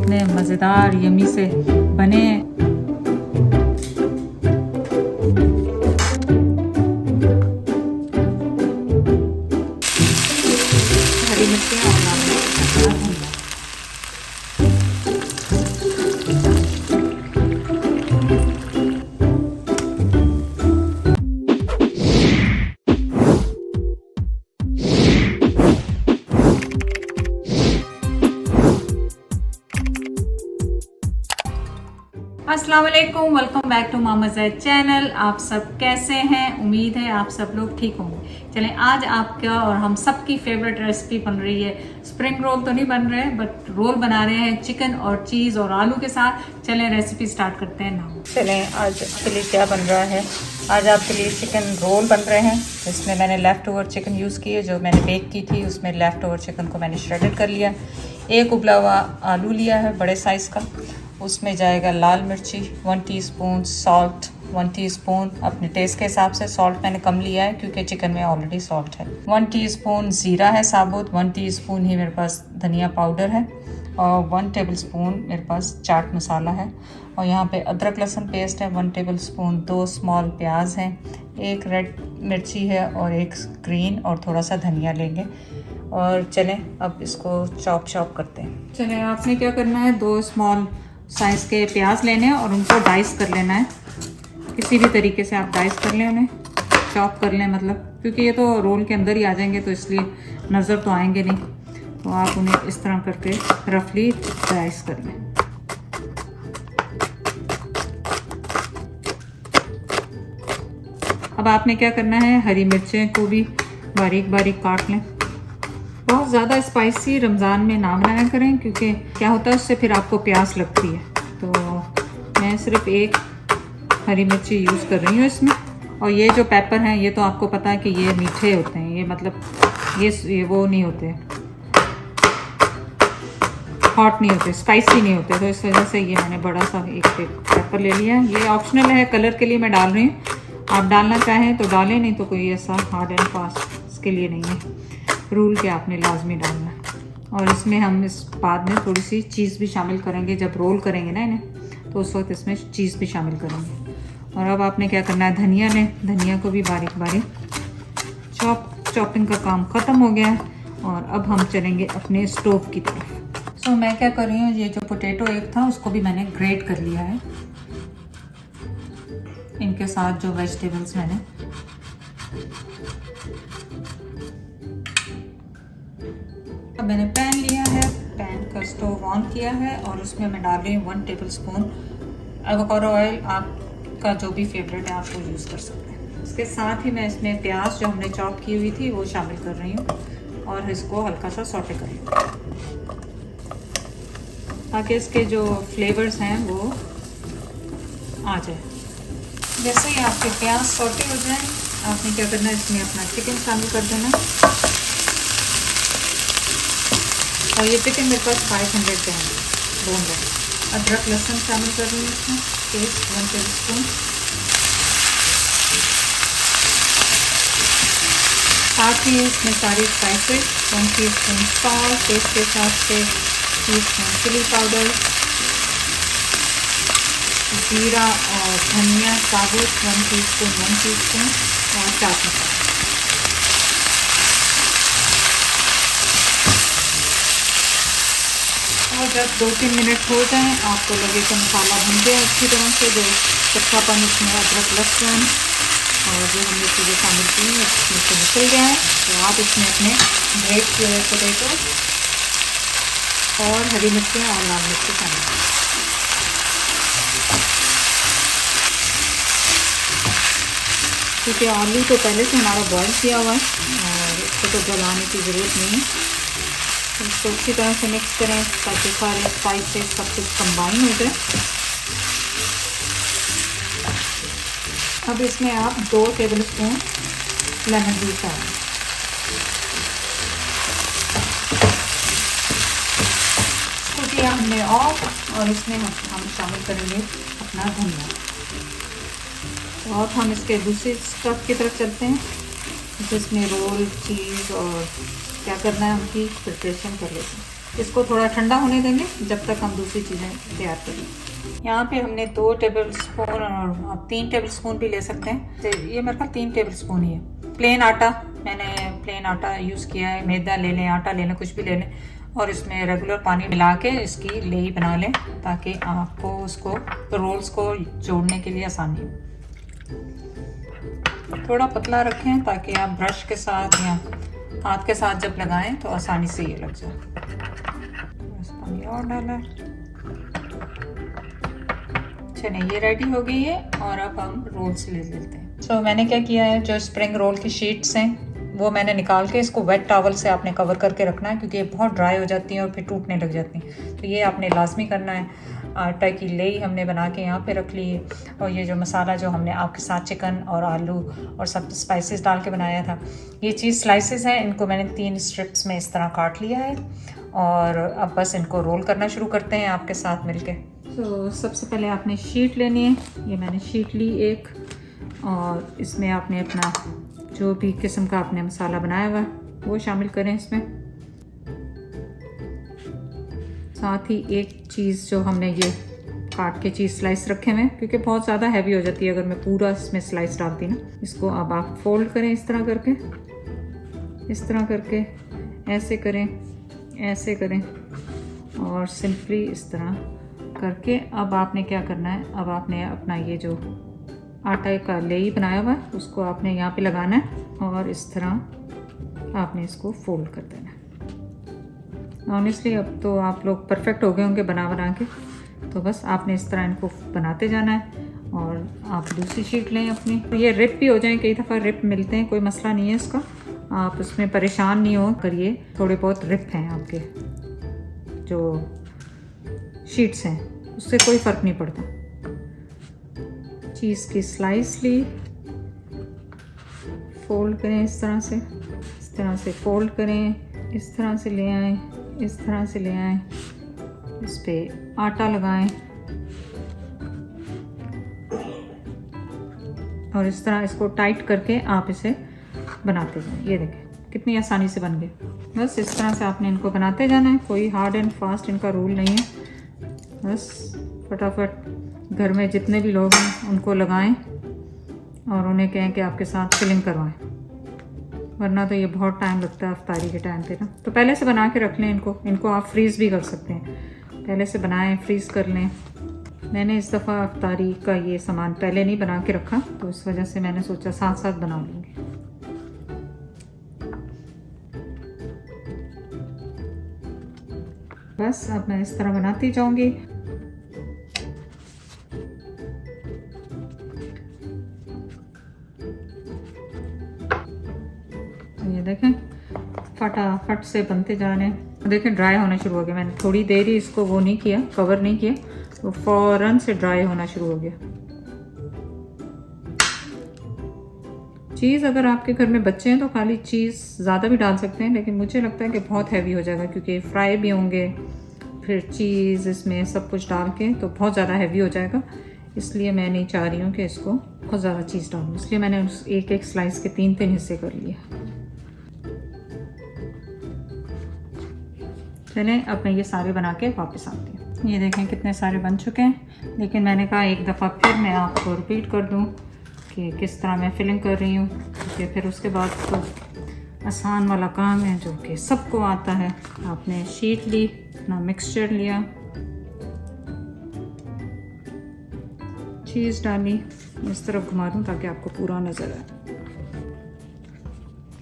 कितने मज़ेदार यमी से बने हैं। हरी मिर्चें और लाल मिर्च। अस्सलाम वालेकुम, welcome back to Mama Zaid channel. आप सब कैसे हैं? उम्मीद है आप सब लोग ठीक होंगे। चलें, आज आपका और हम सब की फेवरेट रेसिपी बन रही है। स्प्रिंग रोल तो नहीं बन रहे बट रोल बना रहे हैं चिकन और चीज़ और आलू के साथ। चलें रेसिपी स्टार्ट करते हैं ना। चलें, आज आपके लिए क्या बन रहा है? आज आपके लिए चिकन रोल बन रहे हैं। इसमें मैंने लेफ़्ट ओवर चिकन यूज़ की है, जो मैंने बेक की थी उसमें लेफ़्ट ओवर चिकन को मैंने श्रेडेड कर लिया। एक उबला हुआ आलू लिया है बड़े साइज़ का, उसमें जाएगा लाल मिर्ची 1 टीस्पून, सॉल्ट 1 टीस्पून, अपने टेस्ट के हिसाब से। सॉल्ट मैंने कम लिया है क्योंकि चिकन में ऑलरेडी सॉल्ट है। 1 टीस्पून ज़ीरा है साबुत, 1 टीस्पून ही मेरे पास धनिया पाउडर है और 1 टेबलस्पून मेरे पास चाट मसाला है। और यहाँ पे अदरक लहसुन पेस्ट है 1 टेबलस्पून, 2 स्मॉल प्याज हैं, 1 रेड मिर्ची है और 1 ग्रीन, और थोड़ा सा धनिया लेंगे। और चलें अब इसको चॉप करते हैं। चलें, आपने क्या करना है, 2 स्मॉल साइज़ के प्याज लेने हैं और उनको डाइस कर लेना है। किसी भी तरीके से आप डाइस कर लें, उन्हें चॉप कर लें, मतलब क्योंकि ये तो रोल के अंदर ही आ जाएंगे तो इसलिए नज़र तो आएंगे नहीं, तो आप उन्हें इस तरह करके रफली डाइस कर लें। अब आपने क्या करना है, हरी मिर्चें को भी बारीक बारीक काट लें। बहुत ज़्यादा स्पाइसी रमज़ान में ना बनाया करें क्योंकि क्या होता है उससे फिर आपको प्यास लगती है। तो मैं सिर्फ 1 हरी मिर्ची यूज़ कर रही हूँ इसमें। और ये जो पेपर हैं ये तो आपको पता है कि ये मीठे होते हैं, ये मतलब ये वो नहीं होते, हॉट नहीं होते, स्पाइसी नहीं होते, तो इस वजह से ये मैंने बड़ा सा एक पेपर ले लिया है। ये ऑप्शनल है, कलर के लिए मैं डाल रही हूँ। आप डालना चाहें तो डालें, नहीं तो कोई ऐसा हार्ड एंड फास्ट इसके लिए नहीं है रूल के आपने लाजमी डालना है। और इसमें हम इस बाद में थोड़ी सी चीज़ भी शामिल करेंगे, जब रोल करेंगे ना इन्हें तो उस वक्त इसमें चीज़ भी शामिल करेंगे। और अब आपने क्या करना है, धनिया को भी बारीक बारीक चॉपिंग का काम ख़त्म हो गया है। और अब हम चलेंगे अपने स्टोव की तरफ। सो मैं क्या कर रही हूँ, ये जो पोटैटो एग था उसको भी मैंने ग्रेट कर लिया है, इनके साथ जो वेजिटेबल्स मैंने। अब मैंने पैन लिया है, पैन का स्टोव ऑन किया है और उसमें मैं डाल रही हूँ 1 टेबलस्पून एवोकाडो ऑयल। आपका जो भी फेवरेट है आप वो यूज़ कर सकते हैं। इसके साथ ही मैं इसमें प्याज जो हमने चॉप की हुई थी वो शामिल कर रही हूँ और इसको हल्का सा सौटे कर लूँ ताकि इसके जो फ्लेवर्स हैं वो आ जाए। जैसे ही आपके प्याज सौटे हो जाए आपने क्या करना है, इसमें अपना चिकन शामिल कर देना। और ये चिकन मेरे पास 500 ग्राम बोनलेस। अदरक लहसुन शामिल कर रही हूँ इसमें, पेस्ट 1 टेबलस्पून। साथ ही इसमें सारी स्पाइसेस 1 टीस्पून सॉल्ट, टेस्ट के हिसाब से टीस्पून चिली पाउडर, जीरा और धनिया साबुत 1 टीस्पून और चाट मसाला। और जब 2-3 मिनट हो जाएं, आपको लगे कि मसाला भुन गया अच्छी तरह से, जो कच्चापन इसमें अदरक लहसुन और जो हमने चीज़ें शामिल की हैं इसमें से निकल गया है, तो आप इसमें अपने ग्रेट किए हुए पोटैटो और हरी मिर्चें और लाल मिर्चें शामिल करें। क्योंकि आलू तो पहले से हमारा बॉयल किया हुआ है और इसको तो गलाने की ज़रूरत नहीं है। इसको अच्छी तरह से मिक्स करें ताकि सारे स्पाइसेस सब कुछ कंबाइन हो जाए। अब इसमें आप 2 टेबलस्पून लेमन जूस डालें। इसको किया हमने ऑफ और इसमें हम शामिल करेंगे अपना धनिया। तो अब हम इसके दूसरे स्टफ की तरफ चलते हैं जिसमें रोल, चीज़ और क्या करना है उनकी प्रिपरेशन कर लेते हैं। इसको थोड़ा ठंडा होने देंगे जब तक हम दूसरी चीज़ें तैयार करें। यहाँ पे हमने 2 टेबल स्पून और आप 3 टेबल स्पून भी ले सकते हैं, तो ये मेरे ख्याल 3 टेबल स्पून ही है। प्लेन आटा, मैंने प्लेन आटा यूज़ किया है। मैदा ले लें, आटा ले लें, कुछ भी ले लें, और इसमें रेगुलर पानी मिला के इसकी लेई बना लें ताकि आपको उसको रोल्स को जोड़ने के लिए आसानी हो। थोड़ा पतला रखें ताकि आप ब्रश के साथ या हाथ के साथ जब लगाएं तो आसानी से ये लग जाए। बस पानी और डाला। चलिए ये रेडी हो गई है और अब हम रोल्स ले लेते हैं। सो मैंने क्या किया है, जो स्प्रिंग रोल की शीट्स हैं वो मैंने निकाल के इसको वेट टॉवल से आपने कवर करके रखना है, क्योंकि ये बहुत ड्राई हो जाती हैं और फिर टूटने लग जाती हैं। तो ये आपने लाजमी करना है। आटा की लेई हमने बना के यहाँ पे रख ली है, और ये जो मसाला जो हमने आपके साथ चिकन और आलू और सब स्पाइसेस डाल के बनाया था, ये चीज़ स्लाइसेस हैं, इनको मैंने 3 स्ट्रिप्स में इस तरह काट लिया है। और अब बस इनको रोल करना शुरू करते हैं आपके साथ मिलके। तो सबसे पहले आपने शीट लेनी है। ये मैंने शीट ली एक, और इसमें आपने अपना जो भी किस्म का आपने मसाला बनाया हुआ वो शामिल करें इसमें। साथ ही एक चीज़ जो हमने ये काट के चीज़ स्लाइस रखे हुए, क्योंकि बहुत ज़्यादा हैवी हो जाती है अगर मैं पूरा इसमें स्लाइस डालती ना। इसको अब आप फोल्ड करें इस तरह करके, इस तरह करके, ऐसे करें, ऐसे करें, और सिंपली इस तरह करके अब आपने क्या करना है, अब आपने अपना ये जो आटा का लेई बनाया हुआ है उसको आपने यहाँ पे लगाना है, और इस तरह आपने इसको फोल्ड कर देना है। ऑनेस्टली अब तो आप लोग परफेक्ट हो गए होंगे बना के, तो बस आपने इस तरह इनको बनाते जाना है। और आप दूसरी शीट लें अपनी। तो ये रिप भी हो जाए, कई दफ़ा रिप मिलते हैं, कोई मसला नहीं है इसका, आप उसमें परेशान नहीं हो करिए। थोड़े बहुत रिप हैं आपके जो शीट्स हैं, उससे कोई फ़र्क नहीं पड़ता। चीज़ की स्लाइस ली, फोल्ड करें इस तरह से फोल्ड करें, इस तरह से ले आएं, इस तरह से ले आएं, इस पे आटा लगाएं, और इस तरह इसको टाइट करके आप इसे बनाते जाएं। ये देखें कितनी आसानी से बन गए। बस इस तरह से आपने इनको बनाते जाना है, कोई हार्ड एंड फास्ट इनका रूल नहीं है। बस फटाफट घर में जितने भी लोग हैं उनको लगाएं और उन्हें कहें कि आपके साथ फिलिंग करवाएं, वरना तो ये बहुत टाइम लगता है अफ्तारी के टाइम पे ना। तो पहले से बना के रख लें इनको आप फ्रीज़ भी कर सकते हैं, पहले से बनाएं, फ्रीज़ कर लें। मैंने इस दफ़ा अफ्तारी का ये सामान पहले नहीं बना के रखा, तो इस वजह से मैंने सोचा साथ साथ बना लूँगी। बस अब मैं इस तरह बनाती जाऊँगी। ये देखें फटाफट से बनते जा रहे हैं। देखें ड्राई होना शुरू हो गया। मैंने थोड़ी देर ही इसको वो नहीं किया, कवर नहीं किया, तो फौरन से ड्राई होना शुरू हो गया। चीज़ अगर आपके घर में बच्चे हैं तो खाली चीज़ ज़्यादा भी डाल सकते हैं, लेकिन मुझे लगता है कि बहुत हैवी हो जाएगा, क्योंकि फ्राई भी होंगे, फिर चीज़ इसमें सब कुछ डाल के तो बहुत ज़्यादा हैवी हो जाएगा। इसलिए मैं नहीं चाह रही हूँ कि इसको बहुत ज़्यादा चीज़ डालूँ, इसलिए मैंने उस एक स्लाइस के 3 हिस्से कर लिए। चलें अब मैं ये सारे बना के वापस आती हूँ। ये देखें कितने सारे बन चुके हैं, लेकिन मैंने कहा एक दफ़ा फिर मैं आपको रिपीट कर दूँ कि किस तरह मैं फिलिंग कर रही हूँ, क्योंकि फिर उसके बाद तो आसान वाला काम है जो कि सबको आता है। आपने शीट ली, अपना मिक्सचर लिया, चीज़ डाली, इस तरफ घुमा दूँ ताकि आपको पूरा नज़र आए।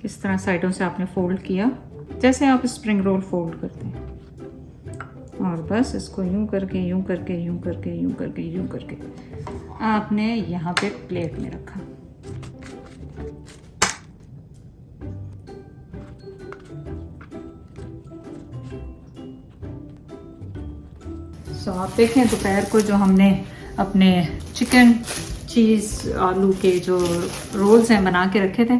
इस तरह साइडों से आपने फोल्ड किया जैसे आप स्प्रिंग रोल फोल्ड करते हैं, और बस इसको यूं करके यूं करके यूं करके यूं करके यूं करके आपने यहाँ पे प्लेट में रखा। सो आप देखें दोपहर को जो हमने अपने चिकन चीज़ आलू के जो रोल्स हैं बना के रखे थे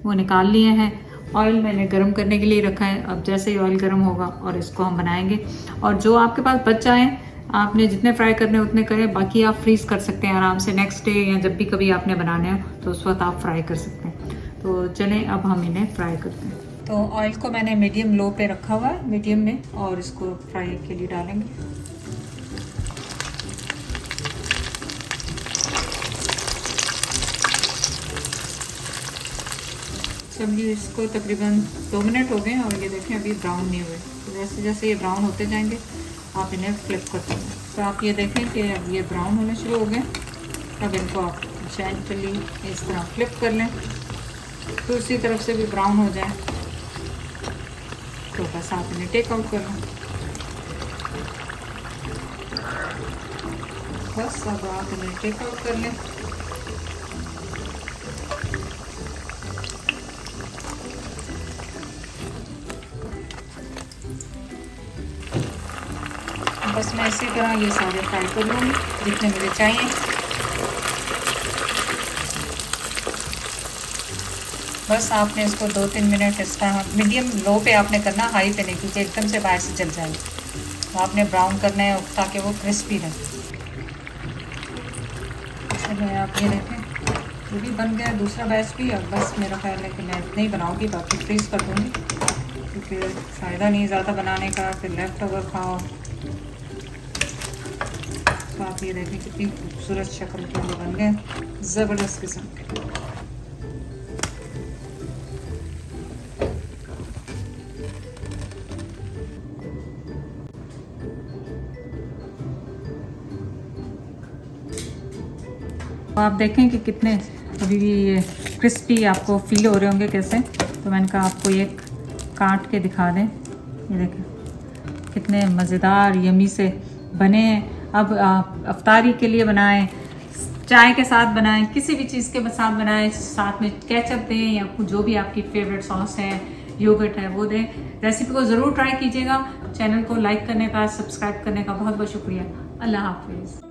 वो निकाल लिए हैं। ऑयल मैंने गरम करने के लिए रखा है। अब जैसे ही ऑयल गरम होगा और इसको हम बनाएंगे, और जो आपके पास बच जाए आपने जितने फ्राई करने उतने करें, बाकी आप फ्रीज़ कर सकते हैं आराम से। नेक्स्ट डे या जब भी कभी आपने बनाने हो तो उस वक्त आप फ्राई कर सकते हैं। तो चलें अब हम इन्हें फ्राई करते हैं। तो ऑयल को मैंने मीडियम लो पे रखा हुआ है, मीडियम में, और इसको फ्राई के लिए डालेंगे। सब्जी इसको तकरीबन 2 मिनट हो गए और ये देखें अभी ब्राउन नहीं हुए। तो जैसे जैसे ये ब्राउन होते जाएंगे आप इन्हें फ्लिप करते हैं। तो आप ये देखें कि अब ये ब्राउन होने शुरू हो गए। अब इनको आप जेंटली इस तरह फ्लिप कर लें, दूसरी तरफ से भी ब्राउन हो जाए तो बस आप इन्हें टेक आउट कर लें। बस अब आप इन्हें टेक आउट कर लें। बस मैं इसी तरह ये सारे फ्राई कर लूँगी जितने मुझे चाहिए। बस आपने इसको 2-3 मिनट इस तरह मीडियम लो पे आपने करना, हाई पे नहीं, क्योंकि एकदम से बाहर से जल जाएगी। तो आपने ब्राउन करना है ताकि वो क्रिस्पी रहे। चलिए आप ये देखें ये भी बन गया दूसरा बैच भी। अब बस मेरा ख्याल है कि मैं इतना ही बनाऊँगी, बाकी फ्रीज़ कर दूँगी क्योंकि फ़ायदा नहीं ज़्यादा बनाने का, फिर लेफ्ट ओवर खाओ। तो आप ये देखें कितनी खूबसूरत शक्ल के लिए बन गए, ज़बरदस्त किस्म के। आप देखें कि कितने अभी भी ये क्रिस्पी आपको फील हो रहे होंगे कैसे। तो मैंने कहा आपको ये काट के दिखा दें। ये देखें कितने मज़ेदार यमी से बने हैं। अब आप अफ्तारी के लिए बनाएं, चाय के साथ बनाएं, किसी भी चीज़ के साथ बनाएं, साथ में केचप दें या जो भी आपकी फेवरेट सॉस है, योगर्ट है, वो दें। रेसिपी को ज़रूर ट्राई कीजिएगा। चैनल को लाइक करने का, सब्सक्राइब करने का बहुत बहुत शुक्रिया। अल्लाह हाफिज़।